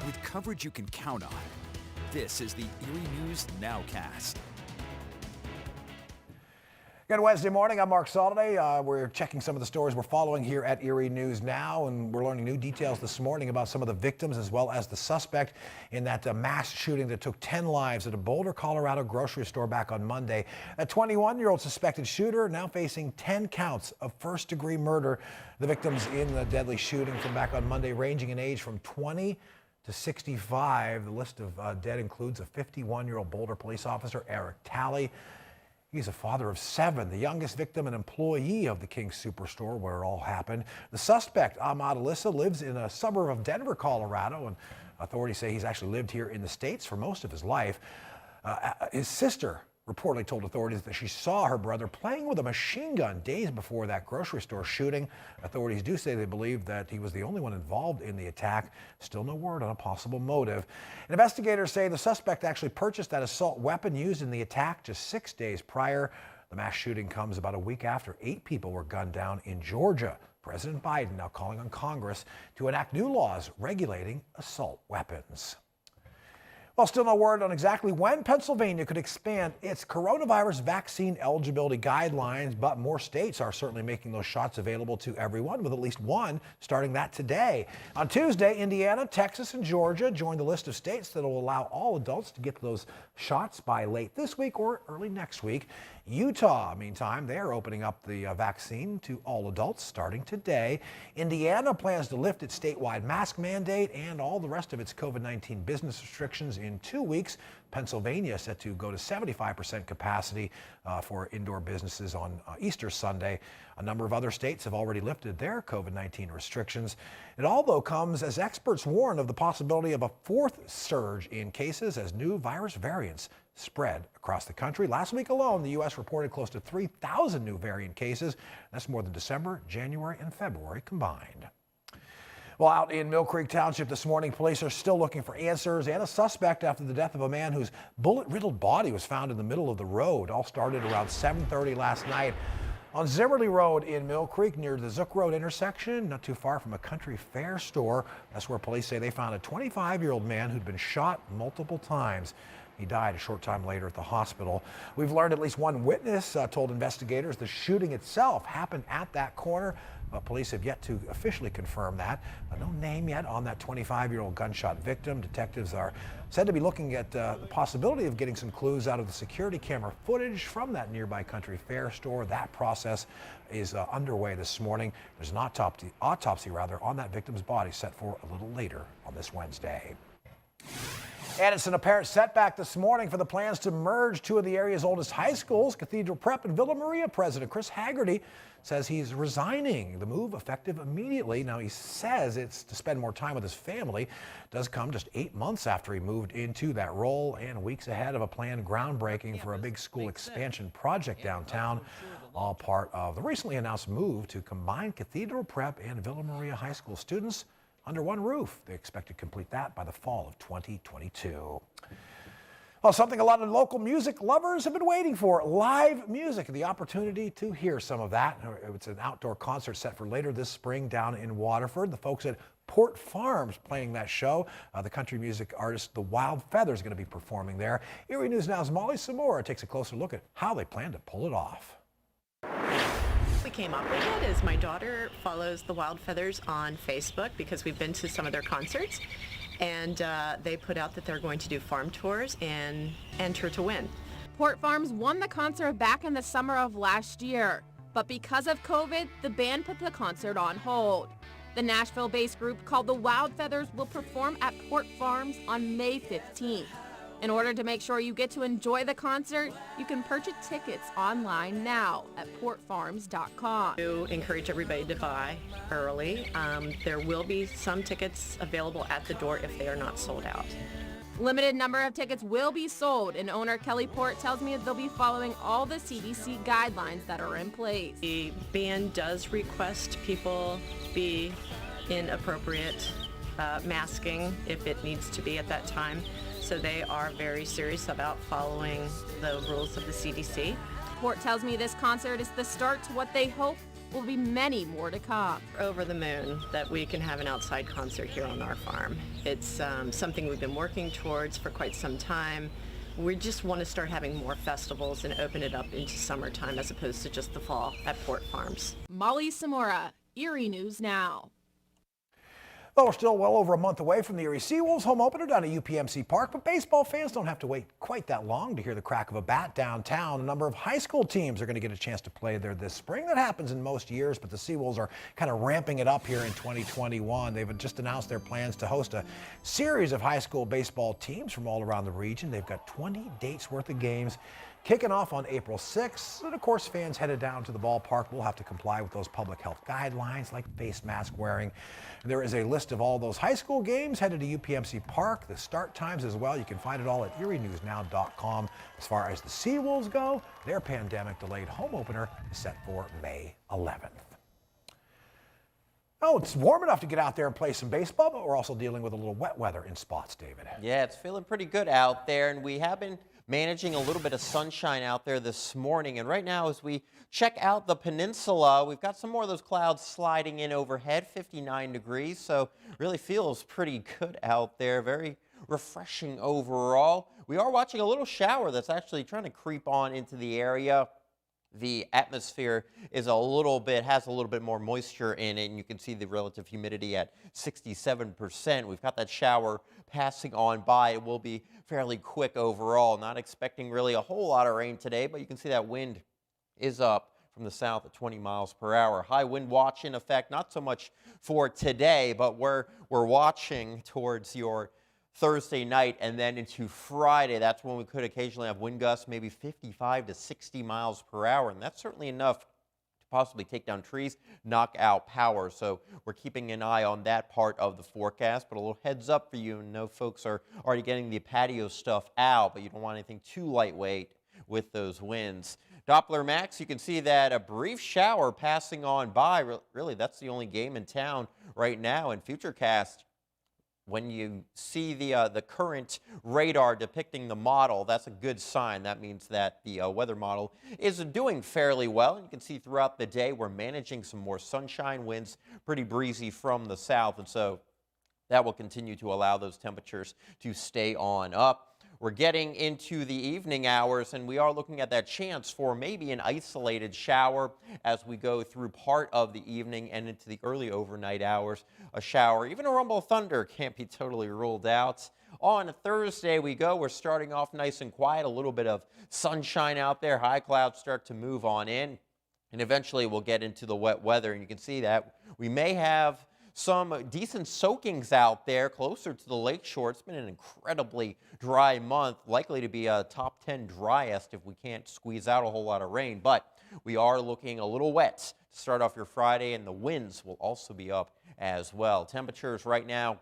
with coverage you can count on. This is the Erie News NOWCAST. Good Wednesday morning. I'm Mark Soliday. We're checking some of the stories we're following here at Erie News Now, and we're learning new details this morning about some of the victims as well as the suspect in that mass shooting that took 10 lives at a Boulder, Colorado grocery store back on Monday. A 21-year-old suspected shooter now facing 10 counts of first-degree murder. The victims in the deadly shooting from back on Monday ranging in age from 20 to 65. The list of dead includes a 51-year-old Boulder police officer, Eric Talley. He's a father of 7, the youngest victim, an employee of the King Superstore where it all happened. The suspect, Ahmad Alyssa, lives in a suburb of Denver, Colorado, and authorities say he's actually lived here in the States for most of his life. His sister reportedly told authorities that she saw her brother playing with a machine gun days before that grocery store shooting. Authorities do say they believe that he was the only one involved in the attack. Still no word on a possible motive. Investigators say the suspect actually purchased that assault weapon used in the attack just 6 days prior. The mass shooting comes about a week after 8 people were gunned down in Georgia. President Biden now calling on Congress to enact new laws regulating assault weapons. Well, still no word on exactly when Pennsylvania could expand its coronavirus vaccine eligibility guidelines, but more states are certainly making those shots available to everyone, with at least one starting that today. On Tuesday, Indiana, Texas, and Georgia joined the list of states that will allow all adults to get those shots by late this week or early next week. Utah, meantime, they are opening up the vaccine to all adults starting today. Indiana plans to lift its statewide mask mandate and all the rest of its COVID-19 business restrictions in 2 weeks. Pennsylvania set to go to 75% capacity for indoor businesses on Easter Sunday. A number of other states have already lifted their COVID-19 restrictions. It all, though, comes as experts warn of the possibility of a 4th surge in cases as new virus variants spread across the country. Last week alone, the U.S. reported close to 3,000 new variant cases. That's more than December, January, and February combined. Well, out in Mill Creek Township this morning, police are still looking for answers and a suspect after the death of a man whose bullet-riddled body was found in the middle of the road. All started around 7:30 last night on Zimmerly Road in Mill Creek near the Zook Road intersection, not too far from a country fair store. That's where police say they found a 25-year-old man who'd been shot multiple times. He died a short time later at the hospital. We've learned at least one witness told investigators the shooting itself happened at that corner, but police have yet to officially confirm that. No name yet on that 25-year-old gunshot victim. Detectives are said to be looking at the possibility of getting some clues out of the security camera footage from that nearby country fair store. That process is underway this morning. There's an autopsy on that victim's body set for a little later on this Wednesday. And it's an apparent setback this morning for the plans to merge 2 of the area's oldest high schools, Cathedral Prep and Villa Maria. President Chris Haggerty says he's resigning. The move effective immediately. Now, he says it's to spend more time with his family. It does come just 8 months after he moved into that role and weeks ahead of a planned groundbreaking for a big school expansion project downtown. All part of the recently announced move to combine Cathedral Prep and Villa Maria High School students under one roof. They expect to complete that by the fall of 2022. Well, something a lot of local music lovers have been waiting for, live music, the opportunity to hear some of that. It's an outdoor concert set for later this spring down in Waterford. The folks at Port Farms playing that show. The country music artist The Wild Feathers is going to be performing there. Erie News Now's Molly Samora takes a closer look at how they plan to pull it off. We came up with it is my daughter follows the Wild Feathers on Facebook because we've been to some of their concerts, and they put out that they're going to do farm tours and enter to win. Port Farms won the concert back in the summer of last year, but because of COVID, the band put the concert on hold. The Nashville-based group called the Wild Feathers will perform at Port Farms on May 15th. In order to make sure you get to enjoy the concert, you can purchase tickets online now at portfarms.com. To encourage everybody to buy early. There will be some tickets available at the door if they are not sold out. Limited number of tickets will be sold, and owner Kelly Port tells me they'll be following all the CDC guidelines that are in place. The band does request people be in appropriate masking if it needs to be at that time. So they are very serious about following the rules of the CDC. Port tells me this concert is the start to what they hope will be many more to come. We're over the moon that we can have an outside concert here on our farm. It's something we've been working towards for quite some time. We just want to start having more festivals and open it up into summertime as opposed to just the fall at Port Farms. Molly Samora, Erie News Now. Well, we're still well over a month away from the Erie Seawolves home opener down at UPMC Park, but baseball fans don't have to wait quite that long to hear the crack of a bat downtown. A number of high school teams are going to get a chance to play there this spring. That happens in most years, but the Seawolves are kind of ramping it up here in 2021. They've just announced their plans to host a series of high school baseball teams from all around the region. They've got 20 dates worth of games kicking off on April 6th. And of course, fans headed down to the ballpark will have to comply with those public health guidelines like face mask wearing. There is a list of all those high school games headed to UPMC Park, the start times as well. You can find it all at erienewsnow.com. As far as the Seawolves go, their pandemic delayed home opener is set for May 11th. Oh, it's warm enough to get out there and play some baseball, but we're also dealing with a little wet weather in spots, David. Yeah, it's feeling pretty good out there, and we have been managing a little bit of sunshine out there this morning. And right now, as we check out the peninsula, we've got some more of those clouds sliding in overhead, 59 degrees. So really feels pretty good out there. Very refreshing overall. We are watching a little shower that's actually trying to creep on into the area. The atmosphere is has a little bit more moisture in it, and you can see the relative humidity at 67%. We've got that shower passing on by. It will be fairly quick overall. Not expecting really a whole lot of rain today, but you can see that wind is up from the south at 20 miles per hour. High wind watch in effect, not so much for today, but we're watching towards your Thursday night and then into Friday. That's when we could occasionally have wind gusts, maybe 55 to 60 miles per hour. And that's certainly enough to possibly take down trees, knock out power. So we're keeping an eye on that part of the forecast. But a little heads up for you. I know folks are already getting the patio stuff out, but you don't want anything too lightweight with those winds. Doppler Max, you can see that a brief shower passing on by. Really, that's the only game in town right now. In Futurecast, when you see the current radar depicting the model, that's a good sign. That means that the weather model is doing fairly well. You can see throughout the day we're managing some more sunshine, winds pretty breezy from the south, and so that will continue to allow those temperatures to stay on up. We're getting into the evening hours, and we are looking at that chance for maybe an isolated shower as we go through part of the evening and into the early overnight hours. A shower, even a rumble of thunder, can't be totally ruled out. On Thursday we go. We're starting off nice and quiet, a little bit of sunshine out there. High clouds start to move on in, and eventually we'll get into the wet weather. And you can see that we may have some decent soakings out there closer to the lakeshore. It's been an incredibly dry month, likely to be a top 10 driest if we can't squeeze out a whole lot of rain. But we are looking a little wet to start off your Friday, and the winds will also be up as well. Temperatures right now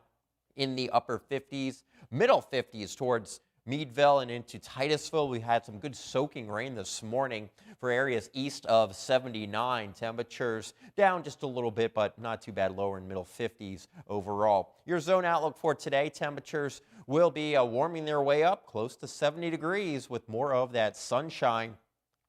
in the upper 50s, middle 50s towards Meadville and into Titusville. We had some good soaking rain this morning for areas east of 79. Temperatures down just a little bit, but not too bad, lower in middle 50s overall. Your zone outlook for today, temperatures will be warming their way up close to 70 degrees with more of that sunshine.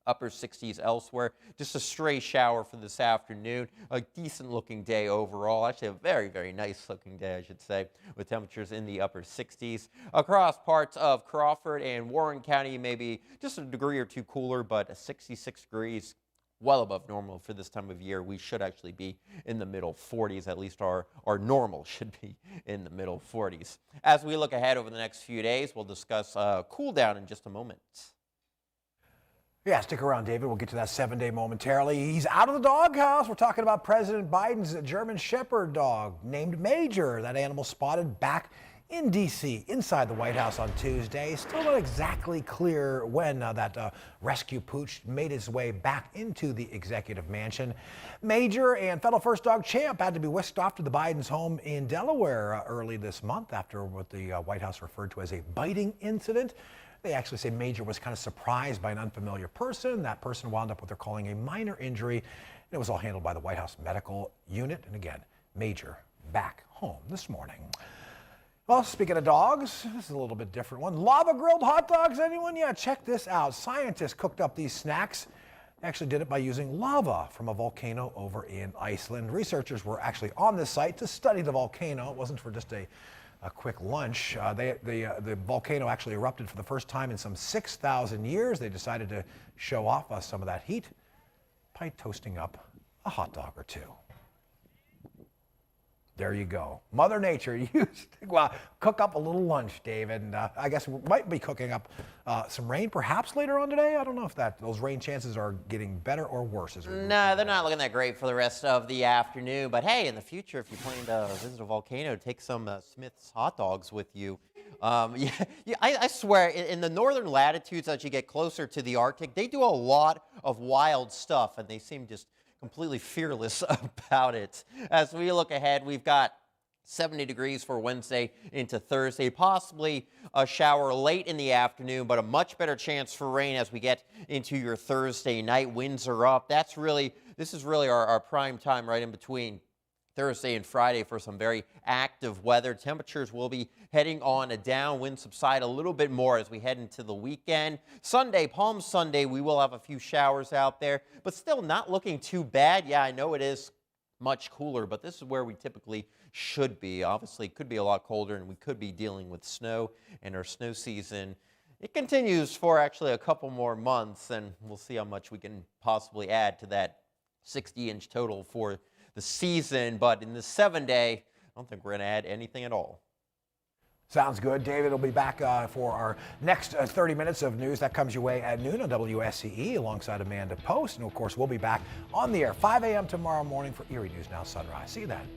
Upper 60s elsewhere. Just a stray shower for this afternoon. A decent looking day overall. Actually a very, very nice looking day, I should say, with temperatures in the upper 60s. Across parts of Crawford and Warren County, maybe just a degree or two cooler, but 66 degrees, well above normal for this time of year. We should actually be in the middle 40s. At least our normal should be in the middle 40s. As we look ahead over the next few days, we'll discuss cool down in just a moment. Yeah, stick around, David. We'll get to that 7-day momentarily. He's out of the doghouse. We're talking about President Biden's German Shepherd dog named Major. That animal spotted back in D.C., inside the White House on Tuesday. Still not exactly clear when that rescue pooch made its way back into the executive mansion. Major and fellow first dog Champ had to be whisked off to the Biden's home in Delaware early this month after what the White House referred to as a biting incident. They actually say Major was kind of surprised by an unfamiliar person. That person wound up what they're calling a minor injury. And it was all handled by the White House medical unit. And again, Major back home this morning. Well, speaking of dogs, this is a little bit different one. Lava grilled hot dogs, anyone? Yeah, check this out. Scientists cooked up these snacks They actually did it by using lava from a volcano over in Iceland. Researchers were actually on this site to study the volcano. It wasn't for just a quick lunch. The volcano actually erupted for the first time in some 6,000 years. They decided to show off some of that heat by toasting up a hot dog or two. There you go. Mother Nature used to cook up a little lunch, David. And I guess we might be cooking up some rain perhaps later on today. I don't know if those rain chances are getting better or worse. No, they're not looking that great for the rest of the afternoon. But hey, in the future, if you plan to visit a volcano, take some Smith's hot dogs with you. I swear, in the northern latitudes as you get closer to the Arctic, they do a lot of wild stuff, and they seem just completely fearless about it. As we look ahead, we've got 70 degrees for Wednesday into Thursday, possibly a shower late in the afternoon, but a much better chance for rain as we get into your Thursday night. Winds are up. This is really our prime time right in between Thursday and Friday for some very active weather. Temperatures will be heading on down. Winds subside a little bit more as we head into the weekend. Sunday, Palm Sunday, we will have a few showers out there, but still not looking too bad. Yeah, I know it is much cooler, but this is where we typically should be. Obviously, it could be a lot colder, and we could be dealing with snow, and our snow season, it continues for actually a couple more months, and we'll see how much we can possibly add to that 60-inch total for the season. But in the 7-day, I don't think we're going to add anything at all. Sounds good. David will be back for our next 30 minutes of news. That comes your way at noon on WSCE alongside Amanda Post. And, of course, we'll be back on the air 5 a.m. tomorrow morning for Erie News Now Sunrise. See you then.